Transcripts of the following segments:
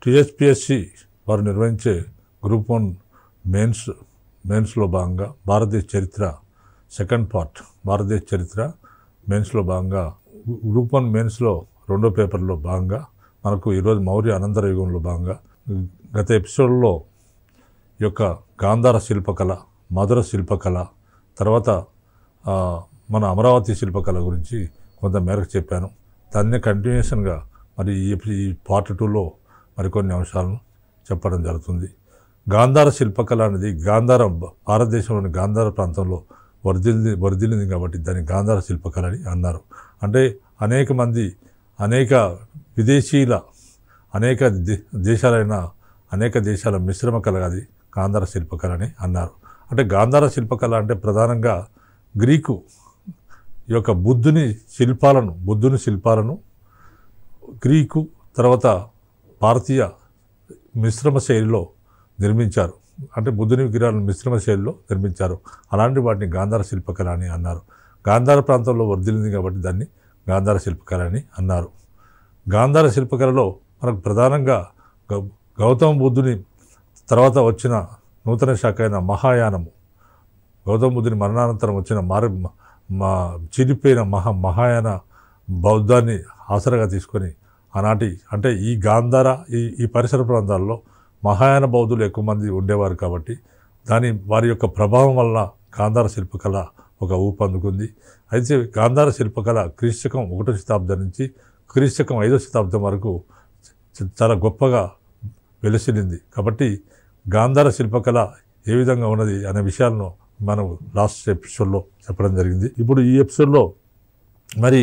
TSPSC వారు నిర్వహించే group 1 మెయిన్స్లో భాగంగా భారతదేశ చరిత్ర సెకండ్ పార్ట్ భారతదేశ చరిత్ర మెయిన్స్లో భాగంగా గ్రూప్ 1 మెయిన్స్లో రెండో పేపర్లో భాగంగా మనకు ఈరోజు మౌర్య అనంతర యుగంలో భాగంగా గత ఎపిసోడ్లో ఈ యొక్క గాంధార శిల్పకళ, మధుర శిల్పకళ, తర్వాత మన అమరావతి శిల్పకళ గురించి కొంత మేరకు చెప్పాను. దాన్ని కంటిన్యూషన్గా మరి ఈ పార్ట్ 2లో మరికొన్ని అంశాలను చెప్పడం జరుగుతుంది. గాంధార శిల్పకళ అనేది భారతదేశంలోని గాంధార ప్రాంతంలో వరిదిల్లింది కాబట్టి దాన్ని గాంధార శిల్పకళ అని అన్నారు. అంటే అనేక విదేశీయుల అనేక దేశాల మిశ్రమ కళ అది గాంధార శిల్పకళ అని అన్నారు. అంటే గాంధార శిల్పకళ అంటే ప్రధానంగా గ్రీకు ఈ యొక్క బుద్ధుని శిల్పాలను గ్రీకు తర్వాత భారతీయ మిశ్రమ శైలిలో నిర్మించారు. అంటే బుద్ధుని విగ్రహాలను మిశ్రమ శైలిలో నిర్మించారు. అలాంటి వాటిని గాంధార శిల్పకళ అని అన్నారు. గాంధార ప్రాంతంలో వర్ధిల్లింది కాబట్టి దాన్ని గాంధార శిల్పకళ అని అన్నారు. గాంధార శిల్పకళలో మనకు ప్రధానంగా గౌతమ బుద్ధుని తర్వాత వచ్చిన నూతన శాఖ అయిన మహాయానము, గౌతమ బుద్ధుని మరణానంతరం వచ్చిన చిరిపోయిన మహాయాన బౌద్ధాన్ని ఆసరాగా తీసుకొని ఆనాటి అంటే ఈ గాంధార ఈ పరిసర ప్రాంతాల్లో మహాయాన బౌద్ధులు ఎక్కువ మంది ఉండేవారు కాబట్టి వారి యొక్క ప్రభావం వల్ల గాంధార శిల్పకళ ఒక ఊపందుకుంది. అయితే గాంధార శిల్పకళ క్రీస్తకం 1వ శతాబ్దం నుంచి క్రీస్తకం 5వ శతాబ్దం వరకు చాలా గొప్పగా వెలసిల్లింది. కాబట్టి గాంధార శిల్పకళ ఏ విధంగా ఉన్నది అనే విషయాలను మనం లాస్ట్ ఎపిసోడ్లో చెప్పడం జరిగింది. ఇప్పుడు ఈ ఎపిసోడ్లో మరి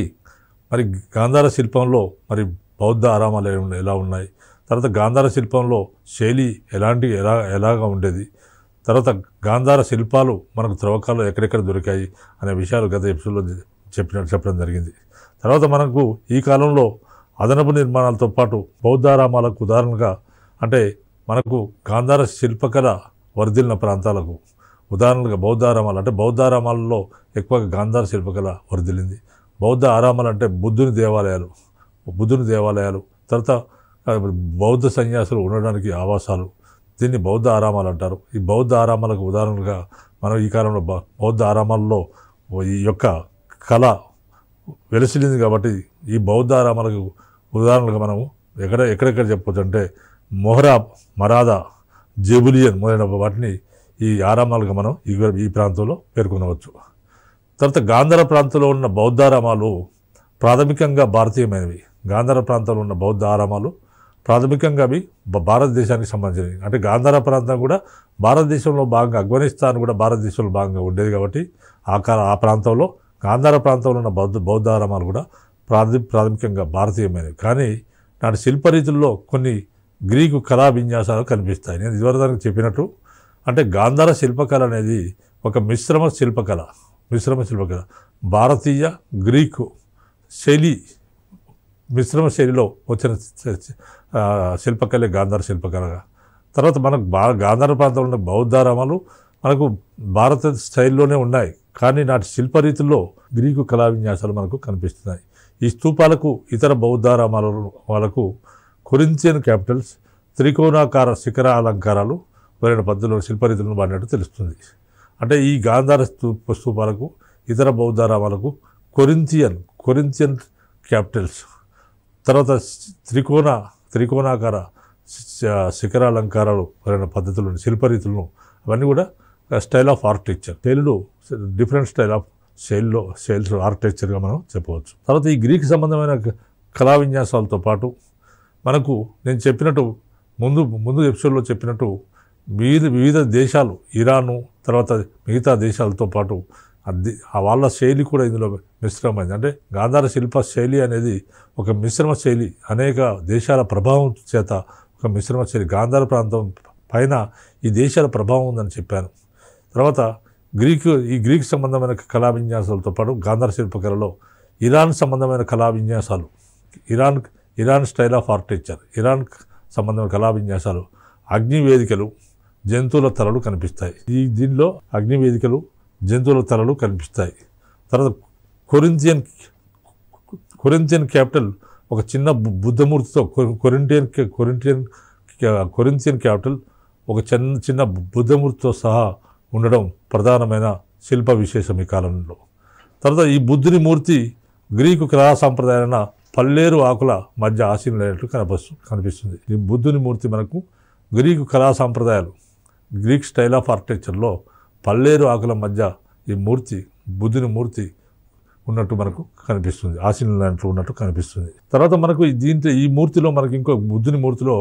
గాంధార శిల్పంలో మరి బౌద్ధ ఆరామాలు ఎలా ఉన్నాయి, తర్వాత గాంధార శిల్పంలో శైలి ఎలాగా ఉండేది, తర్వాత గాంధార శిల్పాలు మనకు త్రవ్వకాల్లో ఎక్కడెక్కడ దొరికాయి అనే విషయాలు గత ఎపిసోడ్లో చెప్పడం జరిగింది. తర్వాత మనకు ఈ కాలంలో అదనపు నిర్మాణాలతో పాటు బౌద్ధారామాలకు ఉదాహరణగా అంటే మనకు గాంధార శిల్పకళ వర్ధిల్లిన ప్రాంతాలకు ఉదాహరణగా బౌద్ధారామాలు అంటే బౌద్ధారామాలలో ఎక్కువగా గాంధార శిల్పకళ వర్ధిల్లింది. బౌద్ధ ఆరామాలు అంటే బుద్ధుని దేవాలయాలు, తర్వాత బౌద్ధ సన్యాసులు ఉండడానికి ఆవాసాలు, దీన్ని బౌద్ధ ఆరామాలు అంటారు. ఈ బౌద్ధ ఆరామాలకు ఉదాహరణగా మనం ఈ కాలంలో బౌద్ధ ఆరామాల్లో ఈ యొక్క కళ వెలసిల్లింది కాబట్టి ఈ బౌద్ధ ఆరామాలకు ఉదాహరణగా మనము ఎక్కడెక్కడ చెప్పవచ్చు అంటే మొహరా, మరాదా, జెబులియన్ మొదలైన వాటిని ఈ ఆరామాలుగా మనం ఈ ప్రాంతంలో పేర్కొనవచ్చు. తర్వాత గాంధార ప్రాంతంలో ఉన్న బౌద్ధారామాలు ప్రాథమికంగా భారతీయమైనవి. గాంధార ప్రాంతంలో ఉన్న బౌద్ధ ఆరామాలు ప్రాథమికంగా అవి భారతదేశానికి సంబంధించినవి. అంటే గాంధార ప్రాంతం కూడా భారతదేశంలో భాగంగా, ఆఫ్ఘనిస్తాన్ కూడా భారతదేశంలో భాగంగా ఉండేది కాబట్టి ఆ ప్రాంతంలో గాంధార ప్రాంతంలో ఉన్న బౌద్ధ ఆరామాలు కూడా ప్రాథమికంగా భారతీయమైనవి. కానీ నాటి శిల్పరీతుల్లో కొన్ని గ్రీకు కళా విన్యాసాలు కనిపిస్తాయి. నేను ఇదివరకు చెప్పినట్టు అంటే గాంధార శిల్పకళ అనేది ఒక మిశ్రమ శిల్పకళ. భారతీయ గ్రీకు మిశ్రమ శైలిలో వచ్చిన శిల్పకళే గాంధార శిల్పకళగా. తర్వాత మనకు గాంధార ప్రాంతంలో ఉన్న బౌద్ధారామాలు మనకు భారత స్టైల్లోనే ఉన్నాయి, కానీ నాటి శిల్పరీతుల్లో గ్రీకు కళా విన్యాసాలు మనకు కనిపిస్తున్నాయి. ఈ స్తూపాలకు ఇతర బౌద్ధారామాలకు కొరింథియన్ క్యాపిటల్స్, త్రికోణాకార శిఖర అలంకారాలు మొదలైన పద్ధతిలో శిల్పరీతులను వాడినట్టు తెలుస్తుంది. అంటే ఈ గాంధార స్తూపాలకు ఇతర బౌద్ధారామాలకు కొరింథియన్ క్యాపిటల్స్, తర్వాత త్రికోణాకార శిఖరాలంకారాలు మొదలైన పద్ధతులను శిల్పరీతులను అవన్నీ కూడా స్టైల్ ఆఫ్ ఆర్కిటెక్చర్, శైలులు డిఫరెంట్ స్టైల్స్ ఆర్కిటెక్చర్గా మనం చెప్పవచ్చు. తర్వాత ఈ గ్రీక్ సంబంధమైన కళా విన్యాసాలతో పాటు మనకు నేను చెప్పినట్టు ముందు ఎపిసోడ్లో చెప్పినట్టు వివిధ దేశాలు, ఇరాను తర్వాత మిగతా దేశాలతో పాటు వాళ్ళ శైలి కూడా ఇందులో మిశ్రమైంది. అంటే గాంధార శిల్ప శైలి అనేది ఒక మిశ్రమ శైలి, అనేక దేశాల ప్రభావం చేత ఒక మిశ్రమ శైలి. గాంధార ప్రాంతం పైన ఈ దేశాల ప్రభావం ఉందని చెప్పాను. తర్వాత గ్రీక్ సంబంధమైన కళా విన్యాసాలతో పాటు గాంధార శిల్పకళలో ఇరాన్ సంబంధమైన కళా విన్యాసాలు, Iran style of architecture, Iran సంబంధమైన కళా విన్యాసాలు, అగ్నివేదికలు, జంతువుల తలలు కనిపిస్తాయి. దీనిలో అగ్నివేదికలు, జంతువుల తలలు కనిపిస్తాయి. తర్వాత కొరింథియన్ క్యాపిటల్ ఒక చిన్న బుద్ధమూర్తితో కొరింథియన్ కొరింథియన్ క్యాపిటల్ ఒక చిన్న బుద్ధమూర్తితో సహా ఉండడం ప్రధానమైన శిల్ప విశేషం ఈ కాలంలో. తర్వాత ఈ బుద్ధుని మూర్తి గ్రీకు కళా సాంప్రదాయాలైన పల్లేరు ఆకుల మధ్య ఆసీనులైనట్లు కనిపిస్తుంది. ఈ బుద్ధుని మూర్తి మనకు గ్రీకు కళా సాంప్రదాయాలు, గ్రీక్ స్టైల్ ఆఫ్ ఆర్కిటెక్చర్లో పల్లేరు ఆకుల మధ్య ఈ మూర్తి, బుద్ధుని మూర్తి ఉన్నట్టు మనకు కనిపిస్తుంది, ఆసీనులైనట్లు ఉన్నట్టు కనిపిస్తుంది. తర్వాత మనకు ఈ మూర్తిలో మనకి ఇంకో బుద్ధుని మూర్తిలో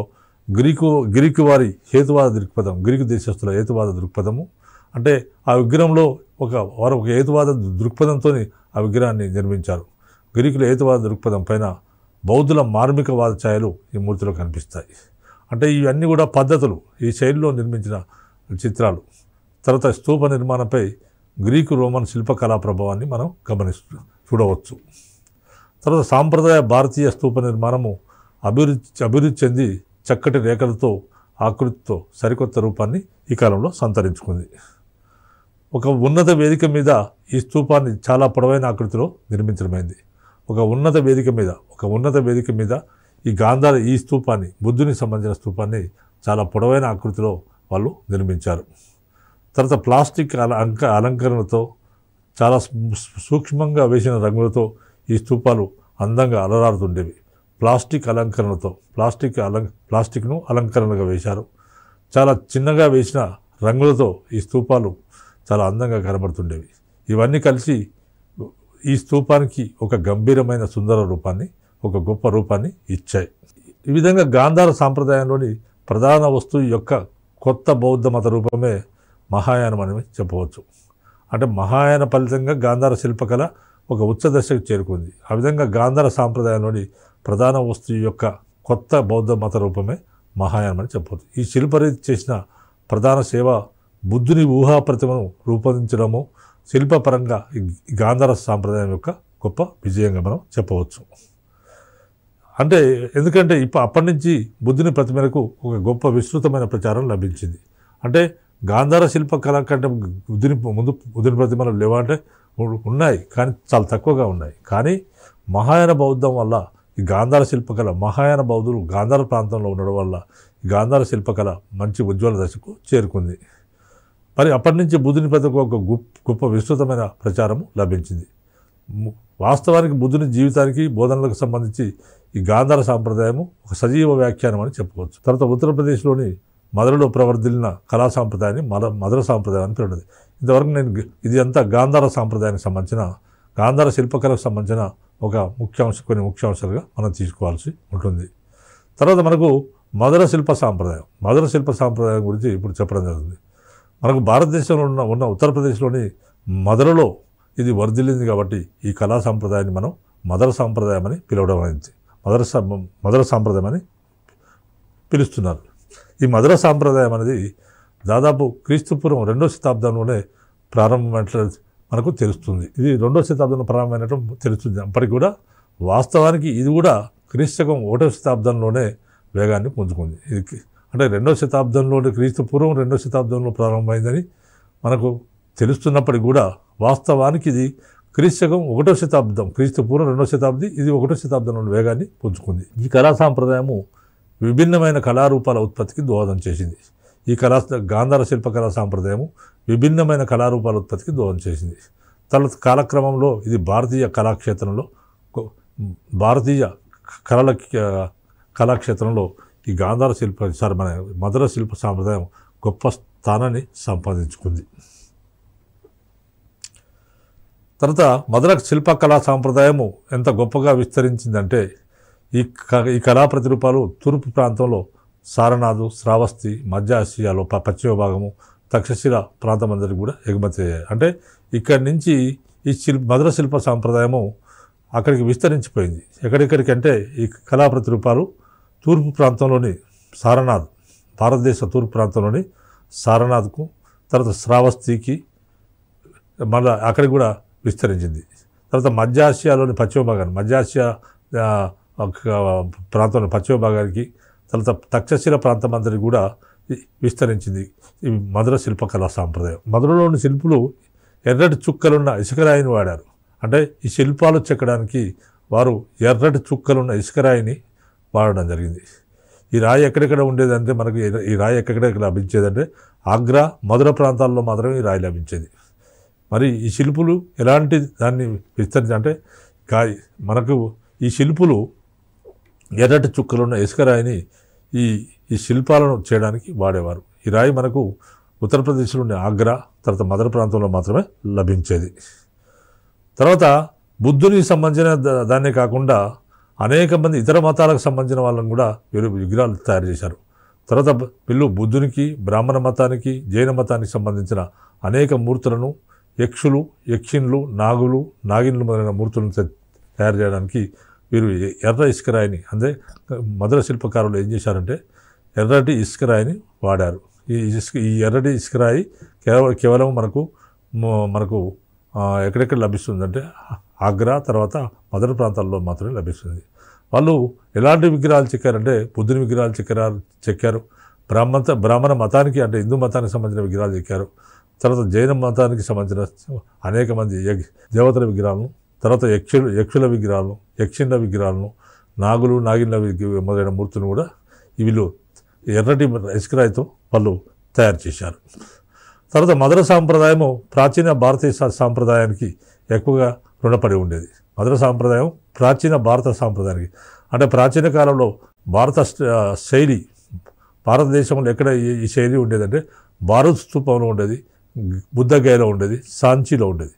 గ్రీకు వారి హేతువాద దృక్పథం, గ్రీకు దేశస్తుల హేతువాద దృక్పథము, అంటే ఆ విగ్రహంలో వారు ఒక హేతువాద దృక్పథంతో ఆ విగ్రహాన్ని నిర్మించారు. గ్రీకుల హేతువాద దృక్పథం పైన బౌద్ధుల మార్మికవాద ఛాయలు ఈ మూర్తిలో కనిపిస్తాయి. అంటే ఇవన్నీ కూడా పద్ధతులు, ఈ శైలిలో నిర్మించిన చిత్రాలు. తర్వాత స్తూప నిర్మాణంపై గ్రీకు రోమన్ శిల్పకళా ప్రభావాన్ని మనం చూడవచ్చు. తర్వాత సాంప్రదాయ భారతీయ స్తూప నిర్మాణము అభివృద్ధి చెంది చక్కటి రేఖలతో, ఆకృతితో సరికొత్త రూపాన్ని ఈ కాలంలో సంతరించుకుంది. ఒక ఉన్నత వేదిక మీద ఈ స్తూపాన్ని చాలా పొడవైన ఆకృతిలో నిర్మించడమైంది. ఒక ఉన్నత వేదిక మీద ఈ స్తూపాన్ని, బుద్ధునికి సంబంధించిన స్తూపాన్ని చాలా పొడవైన ఆకృతిలో వాళ్ళు నిర్మించారు. తర్వాత ప్లాస్టిక్ అలంకరణతో, చాలా సూక్ష్మంగా వేసిన రంగులతో ఈ స్తూపాలు అందంగా అలరారుతుండేవి. ప్లాస్టిక్ను అలంకరణగా వేశారు. చాలా చిన్నగా వేసిన రంగులతో ఈ స్తూపాలు చాలా అందంగా కనబడుతుండేవి. ఇవన్నీ కలిసి ఈ స్తూపానికి ఒక గంభీరమైన సుందర రూపాన్ని, ఒక గొప్ప రూపాన్ని ఇచ్చాయి. ఈ విధంగా గాంధార సాంప్రదాయంలోని ప్రధాన వస్తువు యొక్క కొత్త బౌద్ధ మత రూపమే మహాయానం అని చెప్పవచ్చు. అంటే మహాయాన ఫలితంగా గాంధార శిల్పకళ ఒక ఉచ్చ దశకు చేరుకుంది. ఆ విధంగా గాంధార సాంప్రదాయంలోని ప్రధాన వస్తువు యొక్క కొత్త బౌద్ధ మత రూపమే మహాయానం అని చెప్పవచ్చు. ఈ శిల్పరీతి చేసిన ప్రధాన సేవ బుద్ధుని ఊహా ప్రతిమను రూపొందించడము శిల్పపరంగా ఈ గాంధార సాంప్రదాయం యొక్క గొప్ప విజయంగా మనం చెప్పవచ్చు. అంటే ఎందుకంటే అప్పటి నుంచి బుద్ధుని ప్రతిమలకు ఒక గొప్ప విస్తృతమైన ప్రచారం లభించింది. అంటే గాంధార శిల్పకళ కంటే బుద్ధుని ప్రతిమలు లేవా అంటే ఉన్నాయి, కానీ చాలా తక్కువగా ఉన్నాయి. కానీ మహాయాన బౌద్ధం వల్ల ఈ గాంధార శిల్పకళ, మహాయాన బౌద్ధులు గాంధార ప్రాంతంలో ఉండడం వల్ల ఈ గాంధార శిల్పకళ మంచి ఉజ్వల దశకు చేరుకుంది. మరి అప్పటి నుంచి బుద్ధుని ప్రతిమకు ఒక గొప్ప విస్తృతమైన ప్రచారం లభించింది. వాస్తవానికి బుద్ధుని జీవితానికి, బోధనలకు సంబంధించి ఈ గాంధార సాంప్రదాయము ఒక సజీవ వ్యాఖ్యానం అని చెప్పుకోవచ్చు. తర్వాత ఉత్తరప్రదేశ్లోని మధురలో ప్రవర్ధిల్లిన కళా సాంప్రదాయాన్ని మధుర సాంప్రదాయం అని పేరుంది. ఇంతవరకు నేను ఇది అంతా గాంధార సాంప్రదాయానికి సంబంధించిన, గాంధార శిల్పకళకు సంబంధించిన కొన్ని ముఖ్యాంశాలుగా మనం తీసుకోవాల్సి ఉంటుంది. తర్వాత మనకు మధుర శిల్ప సాంప్రదాయం గురించి ఇప్పుడు చెప్పడం జరుగుతుంది. మనకు భారతదేశంలో ఉన్న ఉత్తరప్రదేశ్లోని మధురలో ఇది వర్ధిల్లింది కాబట్టి ఈ కళా సాంప్రదాయాన్ని మనం మధుర సాంప్రదాయం అని పిలవడం అయింది. మధుర సాంప్రదాయం అని పిలుస్తున్నారు. ఈ మధుర సాంప్రదాయం అనేది దాదాపు క్రీస్తుపూర్వం 2వ శతాబ్దంలోనే ప్రారంభమైనట్లు మనకు తెలుస్తుంది. ఇది 2వ శతాబ్దంలో ప్రారంభమైనట్టు తెలుస్తుంది. అప్పటికి కూడా వాస్తవానికి ఇది కూడా క్రీస్తుకం 1వ శతాబ్దంలోనే వేగాన్ని పుంజుకుంది. ఇది అంటే 2వ శతాబ్దంలోని క్రీస్తుపూర్వం 2వ శతాబ్దంలో ప్రారంభమైందని మనకు తెలుస్తున్నప్పటికీ కూడా వాస్తవానికి ఇది క్రీస్తుకం 1వ శతాబ్దం, క్రీస్తుపూర్వం 2వ శతాబ్ది, ఇది 1వ శతాబ్దంలోని వేగాన్ని పుంజుకుంది. ఈ కళా సాంప్రదాయము విభిన్నమైన కళారూపాల ఉత్పత్తికి దోహదం చేసింది. ఈ గాంధార శిల్పకళా సాంప్రదాయము విభిన్నమైన కళారూపాల ఉత్పత్తికి దోహదం చేసింది. తర్వాత కాలక్రమంలో ఇది భారతీయ కళాక్షేత్రంలో ఈ గాంధార మధుర శిల్ప సాంప్రదాయం గొప్ప స్థానాన్ని సంపాదించుకుంది. తర్వాత మధుర శిల్పకళా సాంప్రదాయము ఎంత గొప్పగా విస్తరించిందంటే ఈ కళా ప్రతిరూపాలు తూర్పు ప్రాంతంలో సారనాథ్, శ్రావస్తి, మధ్య ఆసియాలో పశ్చిమ భాగము, తక్షశిల ప్రాంతం అందరికీ కూడా ఎగుమతి అయ్యాయి. అంటే ఇక్కడి నుంచి ఈ మధుర శిల్ప సాంప్రదాయము అక్కడికి విస్తరించిపోయింది. ఎక్కడెక్కడికంటే ఈ కళా ప్రతిరూపాలు తూర్పు ప్రాంతంలోని సారనాథ్, భారతదేశ తూర్పు ప్రాంతంలోని సారనాథ్కు, తర్వాత శ్రావస్తికి, మళ్ళీ అక్కడికి కూడా విస్తరించింది. తర్వాత మధ్య ఆసియాలోని పశ్చిమ భాగాన్ని, మధ్య ఆసియా ప్రాంతంలో పశ్చిమ భాగానికి, తర్వాత తక్షశిల ప్రాంతం అందరికీ కూడా విస్తరించింది ఈ మధుర శిల్పకళా సాంప్రదాయం. మధురలోని శిల్పులు ఎర్రటి చుక్కలున్న ఇసుకరాయిని వాడారు. అంటే ఈ శిల్పాలు చెక్కడానికి వారు ఎర్రటి చుక్కలున్న ఇసుకరాయిని వాడడం జరిగింది. ఈ రాయి ఎక్కడెక్కడ ఉండేదంటే మనకు ఈ రాయి ఎక్కడెక్కడ లభించేదంటే ఆగ్రా, మధుర ప్రాంతాల్లో మాత్రమే ఈ రాయి లభించేది. మరి ఈ శిల్పులు ఎలాంటి దాన్ని అంటే మనకు ఈ శిల్పులు ఎర్రటి చుక్కలున్న ఇసుక రాయిని ఈ శిల్పాలను చేయడానికి వాడేవారు. ఈ రాయి మనకు ఉత్తరప్రదేశ్లోని ఆగ్రా, తర్వాత మధుర ప్రాంతంలో మాత్రమే లభించేది. తర్వాత బుద్ధునికి సంబంధించిన దాన్నే కాకుండా అనేక మంది ఇతర మతాలకు సంబంధించిన వాళ్ళని కూడా వీరు విగ్రహాలు తయారు చేశారు. తర్వాత వీళ్ళు బుద్ధునికి, బ్రాహ్మణ మతానికి, జైన మతానికి సంబంధించిన అనేక మూర్తులను యక్షులు, యక్షిన్లు, నాగులు, నాగిన్లు మొదలైన మూర్తులను తయారు చేయడానికి వీరు ఎర్ర ఇసుక రాయిని అంటే మధుర శిల్పకారులు ఏం చేశారంటే ఎర్రటి ఇసుక రాయిని వాడారు. ఈ ఎర్రటి ఇసుక రాయి కేవలం మనకు ఎక్కడెక్కడ లభిస్తుందంటే ఆగ్రా, తర్వాత మధుర ప్రాంతాల్లో మాత్రమే లభిస్తుంది. వాళ్ళు ఎలాంటి విగ్రహాలు చెక్కారంటే బుద్ధుని విగ్రహాలు చెక్కారు. బ్రాహ్మణ మతానికి అంటే హిందూ మతానికి సంబంధించిన విగ్రహాలు చెక్కారు. తర్వాత జైన మతానికి సంబంధించిన అనేక మంది దేవతల విగ్రహాలను, తర్వాత యక్షుల విగ్రహాలను, యక్షిన్ల విగ్రహాలను, నాగులు, నాగిన్ల మొదలైన మూర్తులను కూడా వీళ్ళు ఎర్రటి ఇసుక రాయితో వాళ్ళు తయారు చేశారు. తర్వాత మధుర సాంప్రదాయము ప్రాచీన భారతీయ సాంప్రదాయానికి ఎక్కువగా రుణపడి ఉండేది. మధుర సాంప్రదాయం ప్రాచీన భారత సాంప్రదాయానికి అంటే ప్రాచీన కాలంలో శైలి భారతదేశంలో ఎక్కడ ఈ శైలి ఉండేదంటే భారత్ స్తూపంలో ఉండేది, బుద్ధగయలో ఉండేది, సాంచీలో ఉండేది.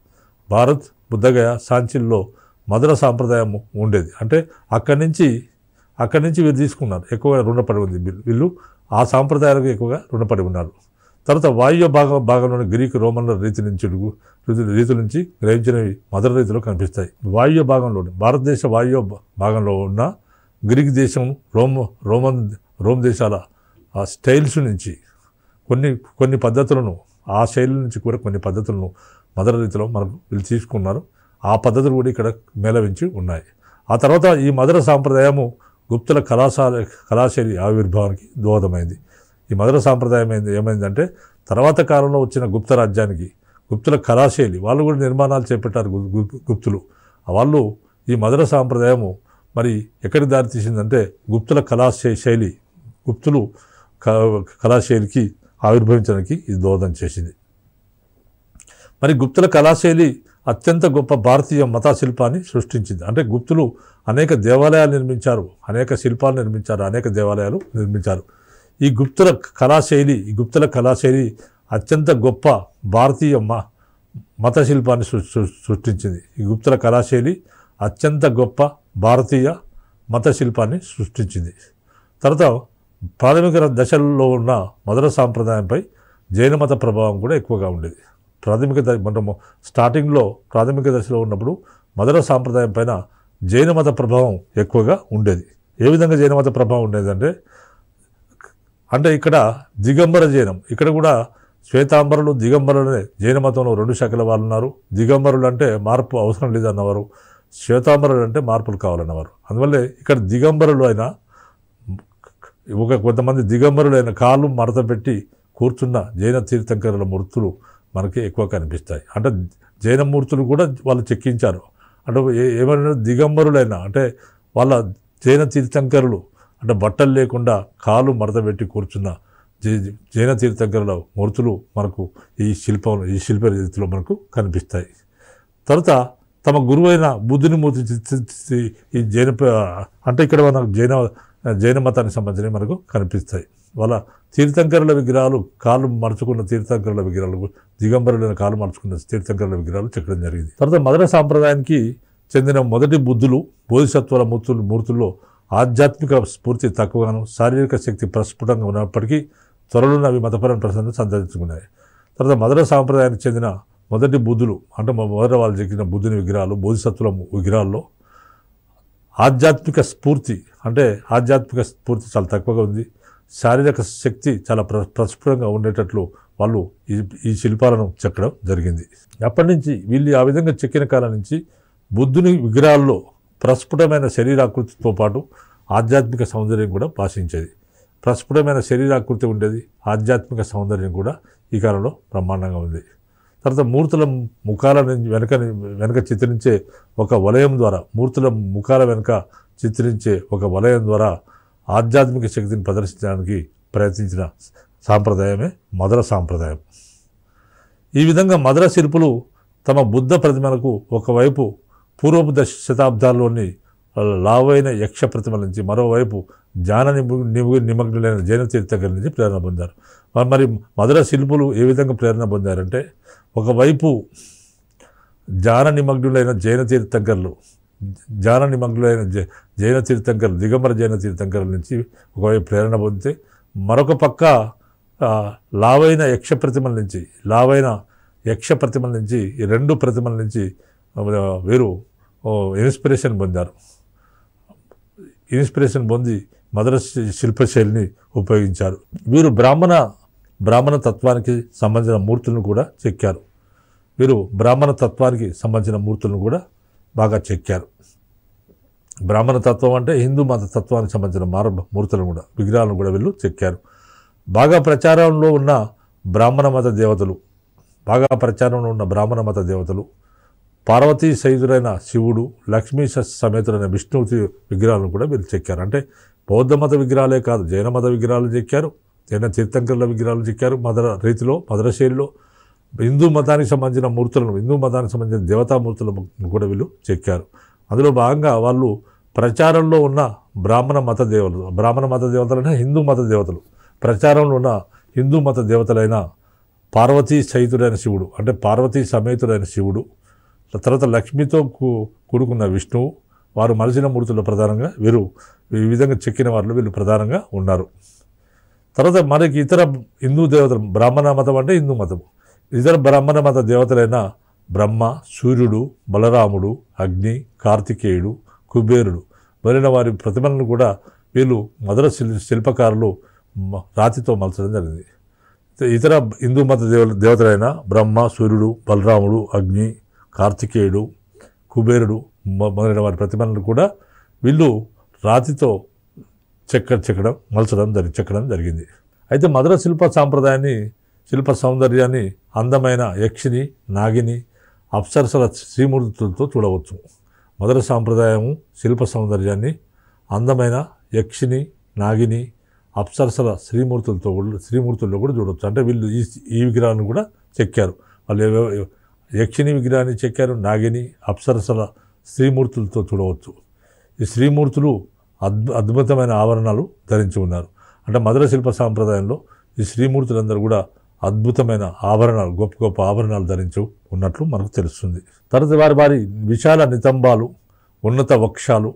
భారత్, బుద్ధగయ, సాంచీల్లో మధుర సాంప్రదాయం ఉండేది. అంటే అక్కడి నుంచి వీరు తీసుకున్నారు, ఎక్కువగా రుణపడి ఉంది వీళ్ళు ఆ సాంప్రదాయాలకు ఎక్కువగా రుణపడి ఉన్నారు. తర్వాత వాయువ్య భాగంలోని గ్రీకు, రోమన్ల రీతుల నుంచి గ్రహించినవి మధుర రీతిలో కనిపిస్తాయి. వాయువ్య భాగంలోని భారతదేశ వాయువ్య భాగంలో ఉన్న గ్రీక్ దేశం, రోమ్ దేశాల ఆ స్టైల్స్ నుంచి కొన్ని పద్ధతులను, ఆ శైలి నుంచి కూడా కొన్ని పద్ధతులను మధుర రీతిలో మనకు వీళ్ళు తీసుకున్నారు. ఆ పద్ధతులు కూడా ఇక్కడ మేళవించి ఉన్నాయి. ఆ తర్వాత ఈ మధుర సాంప్రదాయము గుప్తుల కళాశైలి ఆవిర్భావానికి దోహదమైంది. ఈ మధుర సాంప్రదాయం ఏమైందంటే తర్వాత కాలంలో వచ్చిన గుప్త రాజ్యానికి గుప్తుల కళాశైలి వాళ్ళు కూడా నిర్మాణాలు చేపట్టారు. గుప్తులు వాళ్ళు ఈ మధుర సాంప్రదాయము మరి ఎక్కడికి దారితీసిందంటే గుప్తుల కళాశైలి, గుప్తులు కళాశైలికి ఆవిర్భవించడానికి ఇది దోహదం చేసింది. మరి గుప్తుల కళాశైలి అత్యంత గొప్ప భారతీయ మత శిల్పాన్ని సృష్టించింది. అంటే గుప్తులు అనేక దేవాలయాలు నిర్మించారు, అనేక శిల్పాలు నిర్మించారు, అనేక దేవాలయాలు నిర్మించారు. ఈ గుప్తుల కళాశైలి అత్యంత గొప్ప భారతీయ మత శిల్పాన్ని సృష్టించింది. ఈ గుప్తుల కళాశైలి అత్యంత గొప్ప భారతీయ మత శిల్పాన్ని సృష్టించింది. తర్వాత ప్రాథమిక దశల్లో ఉన్న మధుర సాంప్రదాయంపై జైన మత ప్రభావం కూడా ఎక్కువగా ఉండేది. మనము స్టార్టింగ్లో ప్రాథమిక దశలో ఉన్నప్పుడు మధుర సాంప్రదాయం పైన జైన మత ప్రభావం ఎక్కువగా ఉండేది. ఏ విధంగా జైన మత ప్రభావం ఉండేదంటే ఇక్కడ దిగంబర జైనం, ఇక్కడ కూడా శ్వేతాంబరులు, దిగంబరులనే జైన మతంలో 2 శాఖల వాళ్ళు ఉన్నారు. దిగంబరులు అంటే మార్పు అవసరం లేదన్నవారు, శ్వేతాంబరులు అంటే మార్పులు కావాలన్నవారు. అందువల్లే ఇక్కడ దిగంబరులు అయినా కొంతమంది దిగంబరులైన కాళ్ళు మడత పెట్టి కూర్చున్న జైన తీర్థంకరుల మూర్తులు మనకి ఎక్కువ కనిపిస్తాయి. అంటే జైన మూర్తులు కూడా వాళ్ళు చెక్కించారు. అంటే ఏమైనా దిగంబరులైనా అంటే వాళ్ళ జైన తీర్థంకరులు అంటే బట్టలు లేకుండా కాళ్ళు మడత పెట్టి కూర్చున్న జైన తీర్థంకరుల మూర్తులు మనకు ఈ శిల్ప రీతిలో మనకు కనిపిస్తాయి. తర్వాత తమ గురువైన బుద్ధుని మూర్తి ఈ జైన అంటే ఇక్కడ మనకు జైన మతానికి సంబంధించినవి మనకు కనిపిస్తాయి. వాళ్ళ తీర్థంకరుల విగ్రహాలు, కాళ్ళు మడుచుకున్న తీర్థంకరుల విగ్రహాలు, దిగంబరులైన కాళ్ళు మడుచుకున్న తీర్థంకరుల విగ్రహాలు చెక్కడం జరిగింది. తర్వాత మధుర సాంప్రదాయానికి చెందిన మొదటి బుద్ధులు, బోధిసత్వాల మూర్తుల్లో ఆధ్యాత్మిక స్ఫూర్తి తక్కువగాను, శారీరక శక్తి ప్రస్ఫుటంగా ఉన్నప్పటికీ త్వరలోనే అవి మతపరమైన ప్రసంగం సంతరించుకున్నాయి. తర్వాత మధుర సాంప్రదాయానికి చెందిన మొదటి బుద్ధులు అంటే మొదట వాళ్ళు చెక్కిన బుద్ధుని విగ్రహాలు, బోధిసత్వుల విగ్రహాల్లో ఆధ్యాత్మిక స్ఫూర్తి చాలా తక్కువగా ఉంది. శారీరక శక్తి చాలా ప్రస్ఫుటంగా ఉండేటట్లు వాళ్ళు ఈ శిల్పాలను చెక్కడం జరిగింది. అప్పటి నుంచి వీళ్ళు ఆ విధంగా చెక్కిన కాలం నుంచి బుద్ధుని విగ్రహాల్లో ప్రస్ఫుటమైన శరీరాకృతితో పాటు ఆధ్యాత్మిక సౌందర్యం కూడా భాషించేది. ప్రస్ఫుటమైన శరీరాకృతి ఉండేది, ఆధ్యాత్మిక సౌందర్యం కూడా ఈ కాలంలో బ్రహ్మాండంగా ఉంది. తర్వాత మూర్తుల ముఖాల వెనక చిత్రించే ఒక వలయం ద్వారా, మూర్తుల ముఖాల వెనక చిత్రించే ఒక వలయం ద్వారా ఆధ్యాత్మిక శక్తిని ప్రదర్శించడానికి ప్రయత్నించిన సాంప్రదాయమే మధుర సాంప్రదాయం. ఈ విధంగా మధుర శిల్పులు తమ బుద్ధ ప్రతిమలకు ఒకవైపు పూర్వపు శతాబ్దాల్లోని లావైన యక్ష ప్రతిమల నుంచి, మరోవైపు ధ్యాన నిమగ్నులైన జైన తీర్థంకరుల నుంచి ప్రేరణ పొందారు. మరి మధుర శిల్పులు ఏ విధంగా ప్రేరణ పొందారంటే, ఒకవైపు ధ్యాన నిమగ్నులైన జైన తీర్థంకరులు దిగంబర జైన తీర్థంకరుల నుంచి ఒకవైపు ప్రేరణ పొందితే, మరొక పక్క లావైన యక్ష ప్రతిమల నుంచి ఈ రెండు ప్రతిమల నుంచి వీరు ఇన్స్పిరేషన్ పొంది మధుర శిల్పశైలిని ఉపయోగించారు. వీరు బ్రాహ్మణ తత్వానికి సంబంధించిన మూర్తులను కూడా బాగా చెక్కారు. బ్రాహ్మణ తత్వం అంటే హిందూ మత తత్వానికి సంబంధించిన మూర్తులను కూడా, విగ్రహాలను కూడా వీళ్ళు చెక్కారు. బాగా ప్రచారంలో ఉన్న బ్రాహ్మణ మత దేవతలు పార్వతీ సహితుడైన శివుడు, లక్ష్మీ సమేతుడైన విష్ణుమూర్తి విగ్రహాలను కూడా వీళ్ళు చెక్కారు. అంటే బౌద్ధ మత విగ్రహాలే కాదు, జైన మత విగ్రహాలు చెక్కారు, జైన తీర్థంకరుల విగ్రహాలు చెక్కారు. మధుర శైలిలో హిందూ మతానికి సంబంధించిన దేవతామూర్తులను కూడా వీళ్ళు చెక్కారు. అందులో భాగంగా వాళ్ళు ప్రచారంలో ఉన్న బ్రాహ్మణ మత దేవతలైన హిందూ మత దేవతలు, ప్రచారంలో ఉన్న హిందూ మత దేవతలైన పార్వతీ సహితుడైన శివుడు, అంటే పార్వతీ సమేతుడైన శివుడు, తర్వాత లక్ష్మితో కూడుకున్న విష్ణువు, వారు మలిచిన మూర్తులు ప్రధానంగా వీరు ఈ విధంగా చెక్కిన వారిలో వీళ్ళు ప్రధానంగా ఉన్నారు. తర్వాత మనకి ఇతర హిందూ దేవతలు, బ్రాహ్మణ మతం అంటే హిందూ మతం, ఇతర బ్రాహ్మణ మత దేవతలైన బ్రహ్మ, సూర్యుడు, బలరాముడు, అగ్ని, కార్తికేయుడు, కుబేరుడు మొదలైన వారి ప్రతిమలను కూడా వీళ్ళు మధుర శిల్పకారులు రాతితో మలచడం జరిగింది. ఇతర హిందూ మత దేవతలైన బ్రహ్మ, సూర్యుడు, బలరాముడు, అగ్ని, కార్తికేయుడు, కుబేరుడు మొదలైన వారి ప్రతిమలను కూడా వీళ్ళు రాతితో చెక్కడం జరిగింది. అయితే మధుర శిల్ప సౌందర్యాన్ని అందమైన యక్షిని, నాగిని, అప్సరసల శ్రీమూర్తులతో చూడవచ్చు. మధుర సాంప్రదాయము శిల్ప సౌందర్యాన్ని అందమైన యక్షిని, నాగిని, అప్సరసల శ్రీమూర్తుల్లో కూడా చూడవచ్చు. అంటే వీళ్ళు ఈ విగ్రహాలను కూడా చెక్కారు. వాళ్ళు యక్షిని విగ్రహాన్ని చెక్కారు, నాగిని, అప్సరసల శ్రీమూర్తులతో చూడవచ్చు. ఈ శ్రీమూర్తులు అద్భుతమైన ఆభరణాలు ధరించి ఉన్నారు. అంటే మధుర శిల్ప సాంప్రదాయంలో ఈ శ్రీమూర్తులందరూ కూడా అద్భుతమైన ఆభరణాలు, గొప్ప గొప్ప ఆభరణాలు ధరించి ఉన్నట్లు మనకు తెలుస్తుంది. తర్వాత వారి విశాల నితంబాలు, ఉన్నత వక్షాలు,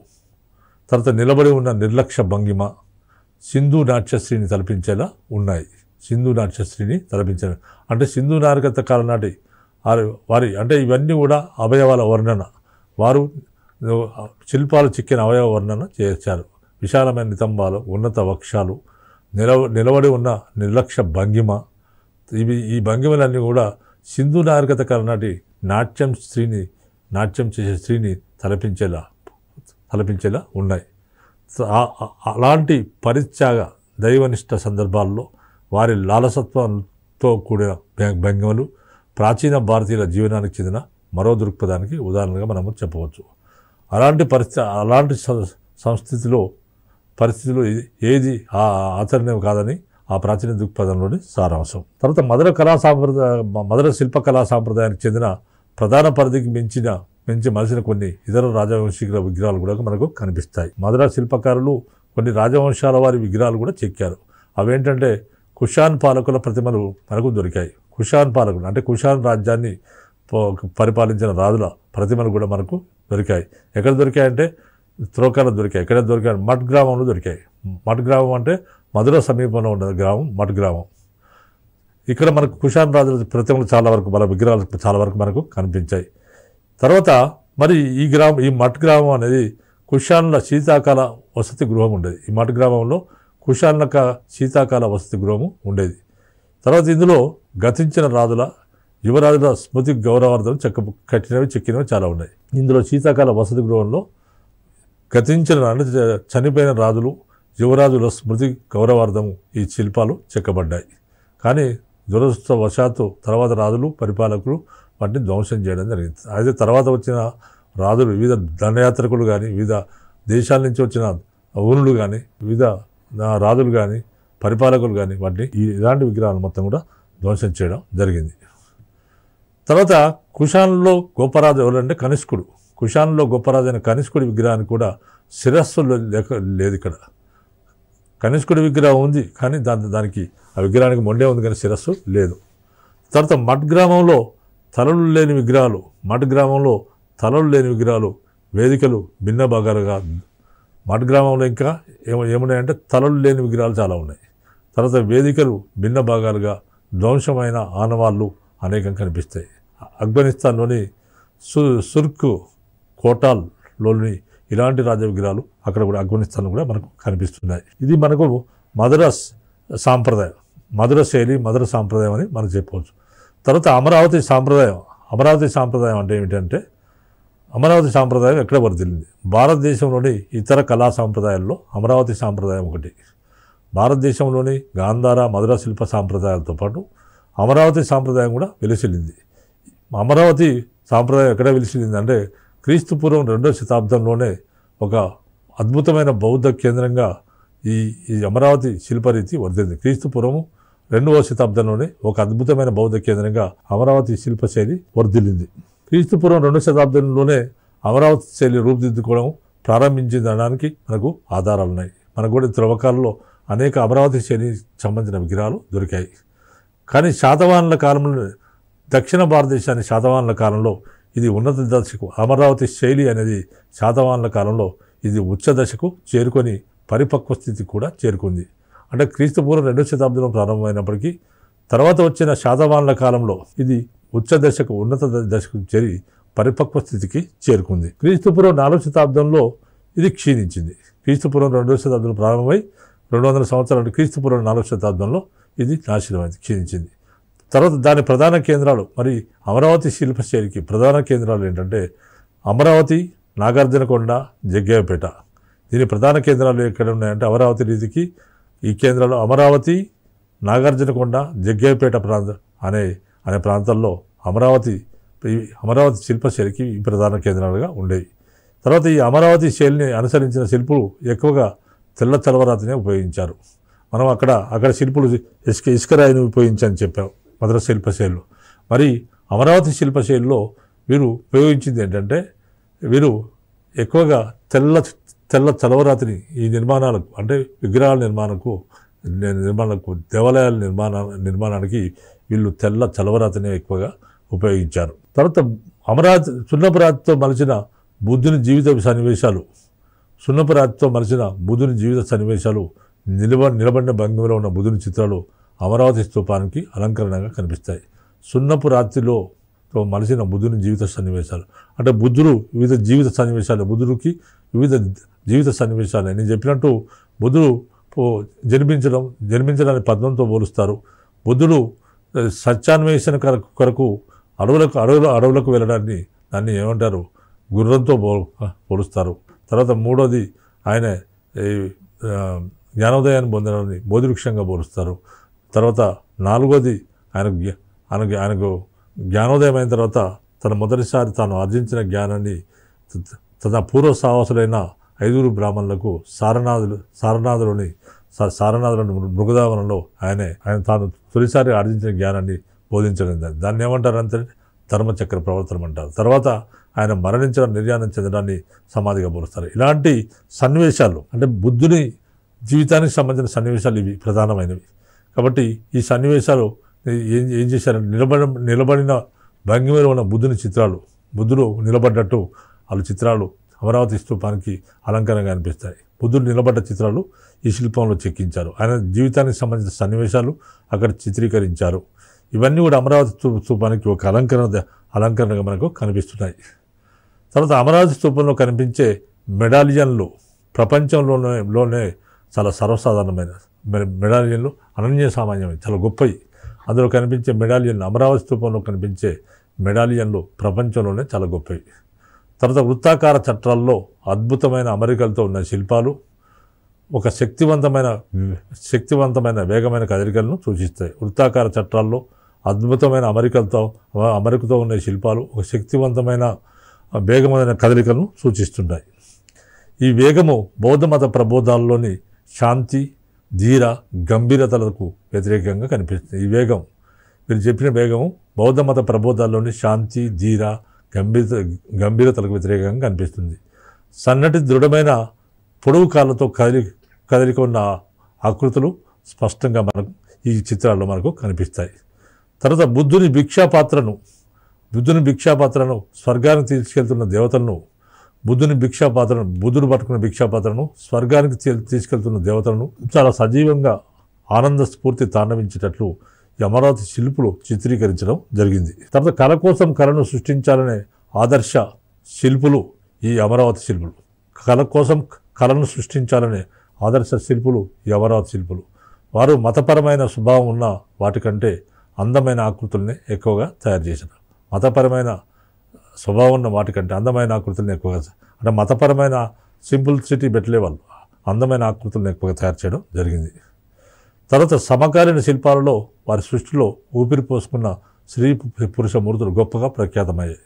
తర్వాత నిలబడి ఉన్న నిర్లక్ష్య భంగిమ సింధు నాట్యశ్రీని తలపించేలా ఉన్నాయి. అంటే సింధు నాగరికత కాలం నాటి అంటే ఇవన్నీ కూడా అవయవాల వర్ణన, వారు శిల్పాలు చెక్కిన అవయవ వర్ణన చేశారు. విశాలమైన నితంబాలు, ఉన్నత వక్షాలు, నిలబడి ఉన్న నిర్లక్ష్య భంగిమ, ఈ భంగిమలన్నీ కూడా సింధు నాగరికత కాలం నాటి నాట్యం చేసే స్త్రీని తలపించేలా ఉన్నాయి. అలాంటి పరిత్యాగ దైవనిష్ట సందర్భాల్లో వారి లాలసత్వంతో కూడిన భంగిమలు ప్రాచీన భారతీయుల జీవనానికి చెందిన మరో దృక్పథానికి ఉదాహరణగా మనము చెప్పవచ్చు. అలాంటి పరిస్థితిలో ఏది ఆచరణ కాదని ఆ ప్రాచీన దృక్పథంలోని సారాంశం. తర్వాత మధుర శిల్ప కళా సాంప్రదాయానికి చెందిన ప్రధాన పరిధికి మించి మలిసిన కొన్ని ఇతర రాజవంశీకుల విగ్రహాలు కూడా మనకు కనిపిస్తాయి. మధుర శిల్పకారులు కొన్ని రాజవంశాల వారి విగ్రహాలు కూడా చెక్కారు. అవేంటంటే కుషాన్ పాలకుల ప్రతిమలు మనకు దొరికాయి. కుషాన్ పాలకులు అంటే కుషాన్ రాజ్యాన్ని పరిపాలించిన రాజుల ప్రతిమలు కూడా మనకు దొరికాయి. ఎక్కడ దొరికాయంటే త్రోకాలో దొరికాయి. ఎక్కడ దొరికాయి? మట్ గ్రామంలో దొరికాయి. మట్ గ్రామం అంటే మధుర సమీపంలో ఉన్న గ్రామం మట్ గ్రామం. ఇక్కడ మనకు కుషాన్ రాజుల ప్రతిమలు వాళ్ళ విగ్రహాలు చాలా వరకు మనకు కనిపించాయి. తర్వాత మరి ఈ మట్ గ్రామం అనేది కుషాన్ల శీతాకాల వసతి గృహం ఉండేది. ఈ మట్ గ్రామంలో కుషాన్ల శీతాకాల వసతి గృహము ఉండేది. తర్వాత ఇందులో గతించిన యువరాజుల స్మృతి గౌరవార్థం చెక్కినవి చాలా ఉన్నాయి. ఇందులో శీతాకాల వసతి గృహంలో చనిపోయిన యువరాజుల స్మృతి గౌరవార్థం ఈ శిల్పాలు చెక్కబడ్డాయి. కానీ దురదృష్టవశాత్తు తర్వాత రాజులు, పరిపాలకులు వాటిని ధ్వంసం చేయడం జరిగింది. అయితే తర్వాత వచ్చిన రాజులు, వివిధ దండయాత్రకులు కానీ, వివిధ దేశాల నుంచి వచ్చిన ఊరులు కానీ వివిధ రాజులు కానీ పరిపాలకులు కానీ వాటిని ఇలాంటి విగ్రహాలు మొత్తం కూడా ధ్వంసం చేయడం జరిగింది. తర్వాత కుషాన్లో గొప్పరాజు ఎవరంటే కనిష్కుడు. కుషాన్లో గొప్పరాజు అయిన కనిష్కుడి విగ్రహానికి కూడా శిరస్సు లేదు. ఇక్కడ కనిష్కుడి విగ్రహం ఉంది కానీ దానికి ఆ విగ్రహానికి మొండే ఉంది కానీ శిరస్సు లేదు. తర్వాత మడ్ గ్రామంలో తలలు లేని విగ్రహాలు, మడ్ గ్రామంలో తలలు లేని విగ్రహాలు, వేదికలు భిన్న భాగాలుగా. మడ్ గ్రామంలో ఇంకా ఏమున్నాయంటే తలలు లేని విగ్రహాలు చాలా ఉన్నాయి. తర్వాత వేదికలు భిన్న భాగాలుగా ధ్వంసమైన ఆనవాళ్ళు అనేకం కనిపిస్తాయి. ఆఫ్ఘనిస్తాన్లోని సుర్క్ కోటాల్లోని ఇలాంటి రాజ విగ్రహాలు అక్కడ కూడా ఆఫ్ఘనిస్తాన్లో కూడా మనకు కనిపిస్తున్నాయి. ఇది మనకు మద్రాస్ సాంప్రదాయం, మధుర శైలి, మధుర సాంప్రదాయం అని మనం చెప్పవచ్చు. తర్వాత అమరావతి సాంప్రదాయం. అమరావతి సాంప్రదాయం అంటే ఏమిటంటే అమరావతి సాంప్రదాయం ఎక్కడ వర్ధిల్లింది? భారతదేశంలోని ఇతర కళా సాంప్రదాయాల్లో అమరావతి సాంప్రదాయం ఒకటి. భారతదేశంలోని గాంధార, మధుర శిల్ప సాంప్రదాయాలతో పాటు అమరావతి సాంప్రదాయం కూడా వెలిసిల్లింది. అమరావతి సాంప్రదాయం ఎక్కడ వెలిసిల్లింది అంటే క్రీస్తుపూర్వం 2వ శతాబ్దంలోనే ఒక అద్భుతమైన బౌద్ధ కేంద్రంగా ఈ అమరావతి శిల్పరీతి వర్ధిల్లింది. క్రీస్తుపూర్వం 2వ శతాబ్దంలోనే ఒక అద్భుతమైన బౌద్ధ కేంద్రంగా అమరావతి శిల్పశైలి వర్ధిల్లింది. క్రీస్తుపూర్వం 2వ శతాబ్దంలోనే అమరావతి శైలి రూపుదిద్దుకోవడం ప్రారంభించిందనడానికి మనకు ఆధారాలు ఉన్నాయి. మనకు కూడా త్రవ్వకాలలో అనేక అమరావతి శైలికి సంబంధించిన విగ్రహాలు దొరికాయి. కానీ శాతవాహనుల కాలంలో, దక్షిణ భారతదేశాన్ని శాతవాహనుల కాలంలో ఇది ఉన్నత దశకు, అమరావతి శైలి అనేది శాతవాహనుల కాలంలో ఇది ఉచ్చ దశకు చేరుకొని పరిపక్వ స్థితికి కూడా చేరుకుంది. అంటే క్రీస్తుపూర్వం 2వ శతాబ్దంలో ప్రారంభమైనప్పటికీ తర్వాత వచ్చిన శాతవాహనుల కాలంలో ఇది ఉచ్చ దశకు, ఉన్నత దశకు చేరి పరిపక్వ స్థితికి చేరుకుంది. క్రీస్తుపూర్వం 4వ శతాబ్దంలో ఇది క్షీణించింది. క్రీస్తుపూర్వం 2వ శతాబ్దంలో ప్రారంభమై 200 సంవత్సరాలు క్రీస్తుపూర్వం 4వ శతాబ్దంలో ఇది నాశనమైంది, క్షీణించింది. తర్వాత దాని ప్రధాన కేంద్రాలు, మరి అమరావతి శిల్పశైలికి ప్రధాన కేంద్రాలు ఏంటంటే అమరావతి, నాగార్జునకొండ, జగ్గయ్యపేట. దీని ప్రధాన కేంద్రాలు ఎక్కడ ఉన్నాయంటే అమరావతి రీతికి ఈ కేంద్రాలు అమరావతి, నాగార్జునకొండ, జగ్గయ్యపేట అనే ప్రాంతాల్లో అమరావతి శిల్పశైలికి ఈ ప్రధాన కేంద్రాలుగా ఉండేవి. తర్వాత ఈ అమరావతి శైలిని అనుసరించిన శిల్పులు ఎక్కువగా తెల్ల చలవరాతినే ఉపయోగించారు. మనం అక్కడ శిల్పులు ఇసుకరాయిని ఉపయోగించని చెప్పాం మధుర శిల్పశైలిలో. మరి అమరావతి శిల్పశైలిలో వీరు ఉపయోగించింది ఏంటంటే వీరు ఎక్కువగా తెల్ల చలవరాతిని ఈ నిర్మాణాలకు, అంటే విగ్రహాల నిర్మాణాలకు దేవాలయాల నిర్మాణానికి వీళ్ళు తెల్ల చలవరాతిని ఎక్కువగా ఉపయోగించారు. తర్వాత అమరావతి సున్నపురాతితో మలిచిన బుద్ధుని జీవిత సన్నివేశాలు, నిలబడిన భంగిమలో ఉన్న బుద్ధుని చిత్రాలు అమరావతి స్తూపానికి అలంకరణగా కనిపిస్తాయి. సున్నపు రాతిలో మలిసిన బుద్ధుని జీవిత సన్నివేశాలు అంటే బుద్ధుడు వివిధ జీవిత సన్నివేశాలు, బుద్ధుడికి వివిధ జీవిత సన్నివేశాలు. నేను చెప్పినట్టు బుద్ధుడు జన్మించడాన్ని పద్మంతో పోలుస్తారు. బుద్ధుడు సత్యాన్వేషణ కొరకు అడవులకు వెళ్ళడాన్ని దాన్ని ఏమంటారు, గుర్రంతో పోలుస్తారు. తర్వాత మూడోది ఆయన జ్ఞానోదయాన్ని పొందడాన్ని బోధివృక్షంగా పోలుస్తారు. తర్వాత నాలుగోది ఆయనకు జ్ఞానోదయం అయిన తర్వాత తన మొదటిసారి తాను ఆర్జించిన జ్ఞానాన్ని తన పూర్వ సాహసులైన 5 బ్రాహ్మణులకు సారనాథులోని మృగదావనంలో ఆయన తాను తొలిసారి ఆర్జించిన జ్ఞానాన్ని బోధించడం. దాన్ని ఏమంటారంటే ధర్మచక్ర ప్రవర్తనం అంటారు. తర్వాత ఆయన మరణించడం, నిర్యాణం చెందడాన్ని సమాధిగా పోలుస్తారు. ఇలాంటి సన్నివేశాలు అంటే బుద్ధుని జీవితానికి సంబంధించిన సన్నివేశాలు ఇవి ప్రధానమైనవి. కాబట్టి ఈ సన్నివేశాలు ఏం చేశారంటే నిలబడిన భంగిమలో ఉన్న బుద్ధుని చిత్రాలు, బుద్ధుడు నిలబడ్డట్టు వాళ్ళ చిత్రాలు అమరావతి స్తూపానికి అలంకరణగా అనిపిస్తాయి. బుద్ధుడు నిలబడ్డ చిత్రాలు ఈ శిల్పంలో చెక్కించారు. ఆయన జీవితానికి సంబంధించిన సన్నివేశాలు అక్కడ చిత్రీకరించారు. ఇవన్నీ కూడా అమరావతి స్తూపానికి ఒక అలంకరణగా మనకు కనిపిస్తున్నాయి. తర్వాత అమరావతి స్తూపంలో కనిపించే మెడాలియన్లు ప్రపంచంలోనే చాలా సర్వసాధారణమైన మెడాలియన్లు, అనన్య సామాన్యమైన, చాలా గొప్పవి. అందులో కనిపించే మెడాలియన్లు, అమరావతి స్తూపంలో కనిపించే మెడాలియన్లు ప్రపంచంలోనే చాలా గొప్పవి. తర్వాత వృత్తాకార చట్రాల్లో అద్భుతమైన అమరికలతో ఉన్న శిల్పాలు ఒక శక్తివంతమైన వేగమైన కదలికలను సూచిస్తాయి. వృత్తాకార చట్రాల్లో అద్భుతమైన అమరికతో ఉన్న శిల్పాలు ఒక శక్తివంతమైన వేగమైన కదలికలను సూచిస్తున్నాయి. ఈ వేగము బౌద్ధ మత ప్రబోధాల్లోని శాంతి, ధీర, గంభీరతలకు వ్యతిరేకంగా కనిపిస్తుంది. ఈ వేగం, మీరు చెప్పిన వేగము బౌద్ధ మత ప్రబోధాల్లోని శాంతి, ధీర, గంభీరతలకు వ్యతిరేకంగా కనిపిస్తుంది. సన్నటి దృఢమైన పొడవు కాళ్ళతో కదలిక ఉన్న ఆకృతులు స్పష్టంగా మనకు ఈ చిత్రాల్లో మనకు కనిపిస్తాయి. తర్వాత బుద్ధుని భిక్షాపాత్రను స్వర్గానికి తీసుకెళ్తున్న దేవతలను, బుద్ధుడు పట్టుకున్న భిక్షాపాత్రను స్వర్గానికి తీసుకెళ్తున్న దేవతలను చాలా సజీవంగా ఆనంద స్ఫూర్తి తాండవించేటట్లు ఈ అమరావతి శిల్పులు చిత్రీకరించడం జరిగింది. తర్వాత కళ కోసం కళను సృష్టించాలనే ఆదర్శ శిల్పులు ఈ అమరావతి శిల్పులు. కళ కోసం కళను సృష్టించాలనే ఆదర్శ శిల్పులు ఈ అమరావతి శిల్పులు. వారు మతపరమైన స్వభావం ఉన్న వాటికంటే అందమైన ఆకృతుల్ని ఎక్కువగా తయారు చేశారు. మతపరమైన స్వభావం ఉన్న వాటికంటే అందమైన ఆకృతులను ఎక్కువగా, అంటే మతపరమైన సింపుల్సిటీ పెట్టలే వాళ్ళు, అందమైన ఆకృతులను ఎక్కువగా తయారు చేయడం జరిగింది. తర్వాత సమకాలీన శిల్పాలలో వారి సృష్టిలో ఊపిరి పోసుకున్న స్త్రీ పురుష మూర్తులు గొప్పగా ప్రఖ్యాతమయ్యాయి.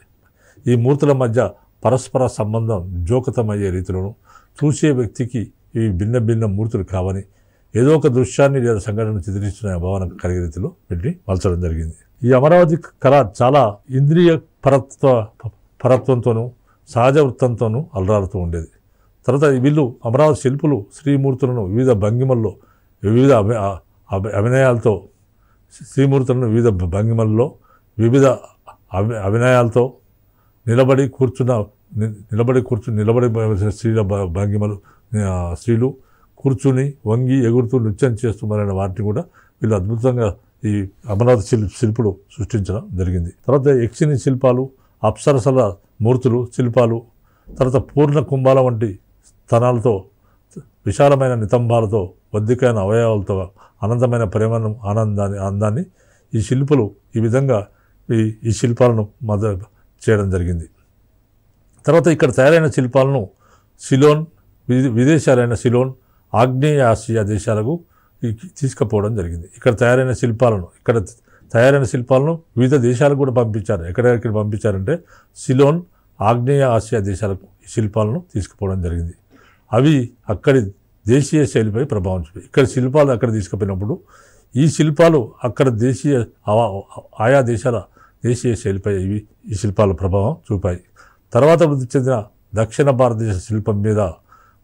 ఈ మూర్తుల మధ్య పరస్పర సంబంధం జోకతమయ్యే రీతిలోనూ, చూసే వ్యక్తికి ఇవి భిన్న భిన్న మూర్తులు కావని, ఏదో ఒక దృశ్యాన్ని లేదా సంఘటనను చిత్రిస్తున్న భావన కలిగే రీతిలో వీటిని మలచడం జరిగింది. ఈ అమరావతి కళ చాలా ఇంద్రియ పరత్వంతోనూ సహజ వృత్తంతోనూ అలరాడుతూ ఉండేది. తర్వాత వీళ్ళు అమరావతి శిల్పులు శ్రీమూర్తులను వివిధ భంగిమల్లో, వివిధ అభినయాలతో, అభినయాలతో నిలబడి స్త్రీల భంగిమలు, స్త్రీలు కూర్చుని వంగి ఎగురుతూ నృత్యం చేస్తూ మొదలైన వాటిని కూడా వీళ్ళు అద్భుతంగా ఈ అమరావతి శిల్పులు సృష్టించడం జరిగింది. తర్వాత యక్షిణి శిల్పాలు, అప్సరసల మూర్తులు శిల్పాలు, తర్వాత పూర్ణ కుంభాల వంటి స్తనాలతో, విశాలమైన నితంబాలతో, బద్దికైన అవయవాలతో, అనంతమైన ప్రేమను, అందాన్ని ఈ శిల్పులు ఈ విధంగా ఈ శిల్పాలను చేయడం జరిగింది. తర్వాత ఇక్కడ తయారైన శిల్పాలను సిలోన్, విదేశాలైన సిలోన్, ఆగ్నేయ ఆసియా దేశాలకు తీసుకుపోవడం జరిగింది. ఇక్కడ తయారైన శిల్పాలను వివిధ దేశాలకు కూడా పంపించారు. ఎక్కడెక్కడ పంపించారంటే సిలోన్, ఆగ్నేయ ఆసియా దేశాలకు ఈ శిల్పాలను తీసుకుపోవడం జరిగింది. అవి అక్కడి దేశీయ శైలిపై ప్రభావం చూపాయి. ఇక్కడ శిల్పాలు అక్కడ తీసుకుపోయినప్పుడు ఈ శిల్పాలు అక్కడ ఆయా దేశాల దేశీయ శైలిపై ఈ శిల్పాల ప్రభావం చూపాయి. తర్వాత వృద్ధి చెందిన దక్షిణ భారతదేశ శిల్పం మీద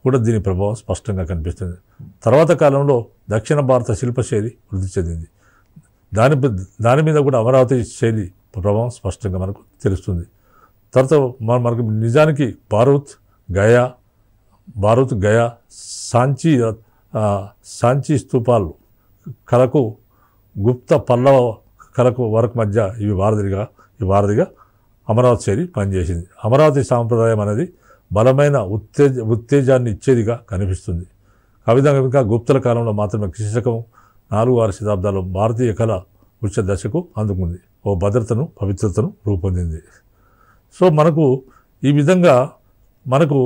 కూడా దీని ప్రభావం స్పష్టంగా కనిపిస్తుంది. తర్వాత కాలంలో దక్షిణ భారత శిల్పశైలి వృద్ధి చెందింది. దాని మీద కూడా అమరావతి శైలి ప్రభావం స్పష్టంగా మనకు తెలుస్తుంది. తర్వాత మనకు నిజానికి బారూత్, గయా, సాంచి స్తూపాలు కళకు, గుప్త పల్లవ కళకు వరకు మధ్య ఇవి వారధిగా అమరావతి శైలి పనిచేసింది. అమరావతి సాంప్రదాయం అనేది బలమైన ఉత్తేజాన్ని ఇచ్చేదిగా కనిపిస్తుంది. ఆ విధంగా ఇంకా గుప్తుల కాలంలో మాత్రమే క్రీస్తకం 4-6 శతాబ్దాల్లో భారతీయ కళ ఉచ్చ దశకు అందుకుంది, ఓ భద్రతను, పవిత్రతను రూపొందింది. సో ఈ విధంగా మనకు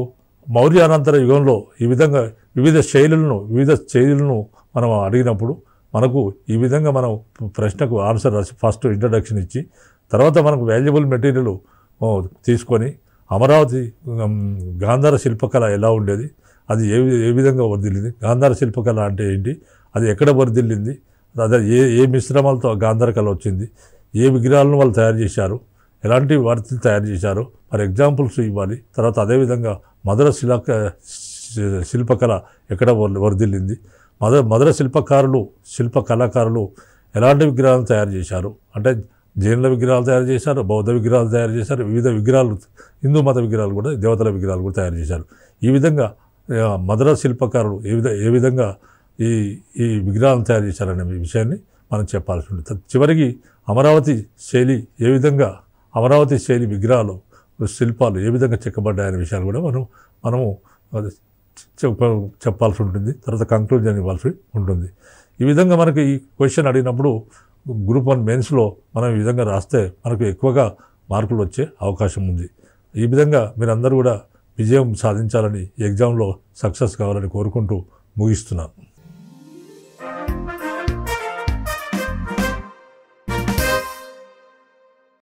మౌర్యానంతర యుగంలో ఈ విధంగా వివిధ శైలులను మనం అడిగినప్పుడు మనకు ఈ విధంగా మనం ప్రశ్నకు ఆన్సర్ రాసి ఫస్ట్ ఇంట్రడక్షన్ ఇచ్చి, తర్వాత మనకు వాల్యుబుల్ మెటీరియల్ తీసుకొని అమరావతి గాంధార శిల్పకళ ఎలా ఉండేది, అది ఏ విధంగా వర్ధిల్లింది, గాంధార శిల్పకళ అంటే ఏంటి, అది ఎక్కడ వర్ధిల్లింది, అదే ఏ మిశ్రమాలతో గాంధార కళ వచ్చింది, ఏ విగ్రహాలను వాళ్ళు తయారు చేశారు, ఎలాంటి వాటిని తయారు చేశారు, మరి ఎగ్జాంపుల్స్ ఇవ్వాలి. తర్వాత అదేవిధంగా మధుర శిల్పకళ ఎక్కడ వర్ధిల్లింది, మధుర శిల్ప కళాకారులు ఎలాంటి విగ్రహాలను తయారు చేశారు, అంటే జైనుల విగ్రహాలు తయారు చేశారు, బౌద్ధ విగ్రహాలు తయారు చేశారు, వివిధ విగ్రహాలు, హిందూ మత విగ్రహాలు కూడా, దేవతల విగ్రహాలు కూడా తయారు చేశారు. ఈ విధంగా మధుర శిల్పకారులు ఏ విధంగా ఈ విగ్రహాలను తయారు చేశారనే విషయాన్ని మనం చెప్పాల్సి ఉంటుంది. చివరికి అమరావతి శైలి విగ్రహాలు, శిల్పాలు ఏ విధంగా చెక్కబడ్డాయనే విషయాలు కూడా మనము చెప్పాల్సి ఉంటుంది. తర్వాత కంక్లూజన్ ఇవ్వాల్సి ఉంటుంది. ఈ విధంగా మనకి ఈ క్వశ్చన్ అడిగినప్పుడు గ్రూప్ 1 మెయిన్స్లో మనం ఈ విధంగా రాస్తే మనకు ఎక్కువగా మార్కులు వచ్చే అవకాశం ఉంది. ఈ విధంగా మీరందరూ కూడా విజయం సాధించాలని, ఎగ్జామ్లో సక్సెస్ కావాలని కోరుకుంటూ ముగిస్తున్నాను.